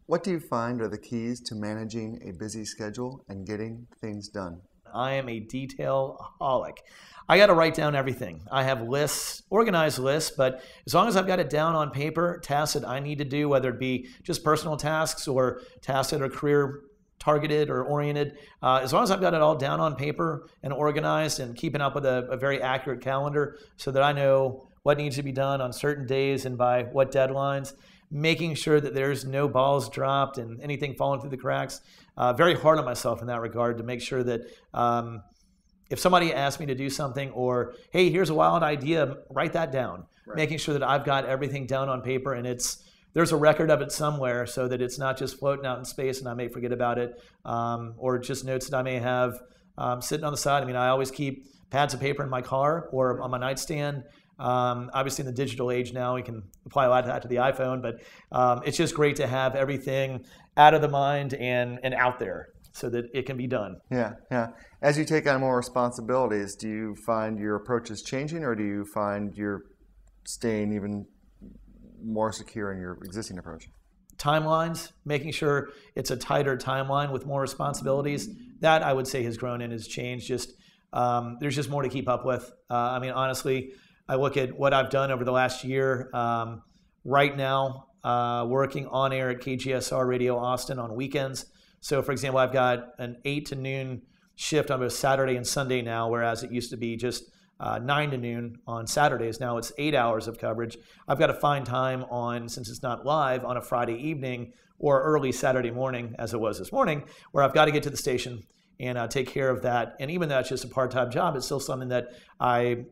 What do you find are the keys to managing a busy schedule and getting things done? I am a detail-aholic. I got to write down everything. I have lists, organized lists, but as long as I've got it down on paper, tasks that I need to do, whether it be just personal tasks or tasks that are career targeted or oriented, as long as I've got it all down on paper and organized and keeping up with a very accurate calendar so that I know what needs to be done on certain days and by what deadlines, making sure that there's no balls dropped and anything falling through the cracks. Very hard on myself in that regard to make sure that if somebody asks me to do something or, hey, here's a wild idea, write that down. Right. Making sure that I've got everything down on paper and there's a record of it somewhere so that it's not just floating out in space and I may forget about it, or just notes that I may have sitting on the side. I mean, I always keep pads of paper in my car or on my nightstand. Obviously in the digital age now, we can apply a lot of that to the iPhone, but it's just great to have everything out of the mind and out there so that it can be done. Yeah, yeah. As you take on more responsibilities, do you find your approach is changing or do you find you're staying even more secure in your existing approach? Timelines, making sure it's a tighter timeline with more responsibilities, that I would say has grown and has changed. Just there's just more to keep up with. I mean, honestly, I look at what I've done over the last year. Right now, working on air at KGSR Radio Austin on weekends. So, for example, I've got an 8 to noon shift on both Saturday and Sunday now, whereas it used to be just 9 to noon on Saturdays. Now it's 8 hours of coverage. I've got to find time on, since it's not live, on a Friday evening or early Saturday morning, as it was this morning, where I've got to get to the station and take care of that. And even though it's just a part-time job, it's still something that I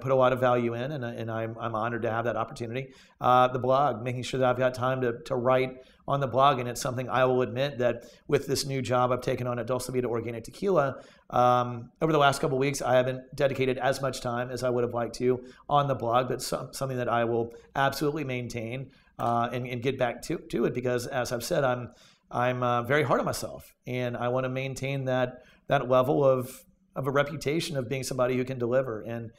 put a lot of value in, and I'm honored to have that opportunity. The blog, making sure that I've got time to write on the blog, and it's something I will admit that with this new job I've taken on at Dulce Vida Organic Tequila, over the last couple of weeks I haven't dedicated as much time as I would have liked to on the blog, but something that I will absolutely maintain and get back to it, because as I've said, I'm very hard on myself, and I want to maintain that level of a reputation of being somebody who can deliver. And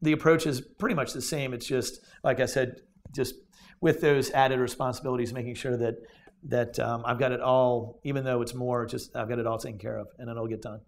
the approach is pretty much the same. It's just, like I said, just with those added responsibilities, making sure that I've got it all, even though it's more, just I've got it all taken care of, and it'll get done.